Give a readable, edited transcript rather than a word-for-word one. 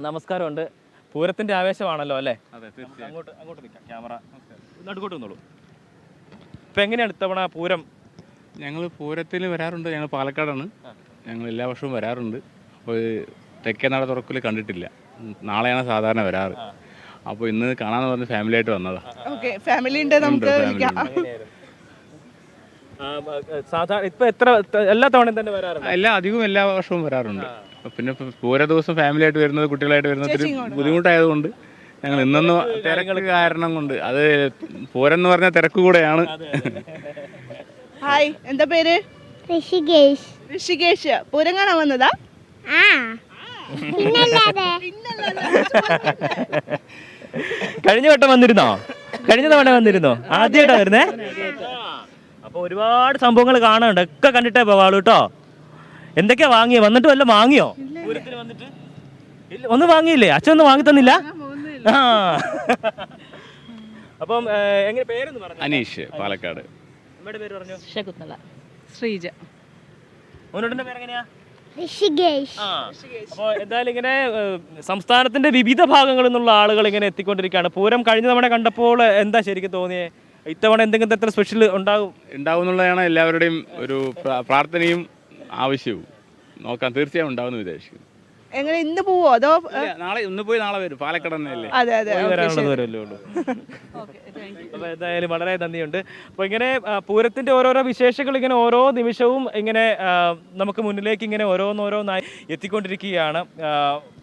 നമസ്കാരമുണ്ട്. പൂരത്തിന്റെ ആവേശമാണല്ലോ അല്ലേ? അതെ, തീർച്ചയായും. അങ്ങോട്ട് നിൽക്കാം, ക്യാമറ നടുക്കോട്ട് നിന്നോളൂ. ഇപ്പം എങ്ങനെയാണ് ഇത്തവണ പൂരം? ഞങ്ങൾ പൂരത്തിൽ വരാറുണ്ട്. ഞങ്ങൾ പാലക്കാടാണ്. ഞങ്ങൾ എല്ലാ വർഷവും വരാറുണ്ട്. അപ്പോൾ തെക്കേ നട തുറക്കൽ കണ്ടിട്ടില്ല. നാളെയാണ് സാധാരണ വരാറ്. അപ്പോൾ ഇന്ന് കാണാമെന്ന് പറഞ്ഞ് ഫാമിലിയായിട്ട് വന്നതാ. ഓക്കെ, ഫാമിലി ഉണ്ട്, നമുക്ക് വിളിക്കാം. സാധാരണ ഇപ്പൊ എല്ലാ തവണയും തന്നെ വരാറുണ്ട്? അധികവും എല്ലാ വർഷവും വരാറുണ്ട്. പിന്നെ പൂര ദിവസം ഫാമിലിയായിട്ട് വരുന്നത്, കുട്ടികളായിട്ട് വരുന്നത് ഇത്തിരി ബുദ്ധിമുട്ടായതുകൊണ്ട് ഞങ്ങൾ ഇന്നൊന്ന് തിരക്ക് കാരണം കൊണ്ട്, അത് പൂരം എന്ന് പറഞ്ഞാൽ തിരക്ക് കൂടെയാണ്. ഹായ്, എന്താ പേര്? ഋഷികേഷ്. ഋഷികേഷ്. പൂരം കാണാൻ വന്നതാ? കഴിഞ്ഞ വട്ടം വന്നിരുന്നോ? കഴിഞ്ഞ തവണ വന്നിരുന്നോ? ആദ്യമായിട്ടാ വരുന്നേ? അപ്പൊ ഒരുപാട് സംഭവങ്ങൾ കാണാനുണ്ട്. ഒക്കെ കണ്ടിട്ടേ പോവാളൂ കേട്ടോ. എന്തൊക്കെയാ വാങ്ങിയോ? വന്നിട്ട് വല്ല വാങ്ങിയോ? പൂരത്തിന് വന്നിട്ട് ഒന്നും വാങ്ങിയില്ലേ? അച്ഛൻ ഒന്നും വാങ്ങി തന്നില്ല? ആ. അപ്പം എങ്ങനെ പേരെന്ന് പറഞ്ഞു? അനീഷ്, പാലക്കാട്. അമ്മയുടെ പേര് പറഞ്ഞു? ശകുന്തള. ശ്രീജ. മോനോട്ടിന്റെ പേരെങ്ങനെയാ? ഋഷികേഷ്. അപ്പോൾ എന്തായാലും ഇങ്ങനെ സംസ്ഥാനത്തിന്റെ വിവിധ ഭാഗങ്ങളിൽ നിന്നുള്ള ആളുകൾ ഇങ്ങനെ എത്തിക്കൊണ്ടിരിക്കുകയാണ്. പൂരം കഴിഞ്ഞ തവണ കണ്ടപ്പോൾ എന്താ ശരിക്കും തോന്നിയേ? ഇത്തവണ എന്തെങ്കിലും തരത്തിൽ സ്പെഷ്യൽ ഉണ്ടാവും എന്നുള്ളതാണ് എല്ലാവരുടെയും ഒരു പ്രാർത്ഥനയും ആവശ്യവും. നോക്കാം, തീർച്ചയായും ഉണ്ടാവുമെന്ന് വിചാരിക്കുന്നു. എങ്ങനെ ഇന്ന് പോവോ അതോ? നാളെ ഇന്ന് പോയി നാളെ വരും. പാലക്കാട് തന്നെയല്ലേ? അതെ അതെ, വരാനുള്ളത് വരല്ലേ ഉള്ളൂ. അപ്പോൾ എന്തായാലും വളരെ നന്ദിയുണ്ട്. അപ്പോൾ ഇങ്ങനെ പൂരത്തിന്റെ ഓരോരോ വിശേഷങ്ങൾ ഇങ്ങനെ ഓരോ നിമിഷവും ഇങ്ങനെ നമുക്ക് മുന്നിലേക്ക് ഇങ്ങനെ ഓരോന്നോരോന്നായി എത്തിക്കൊണ്ടിരിക്കുകയാണ്.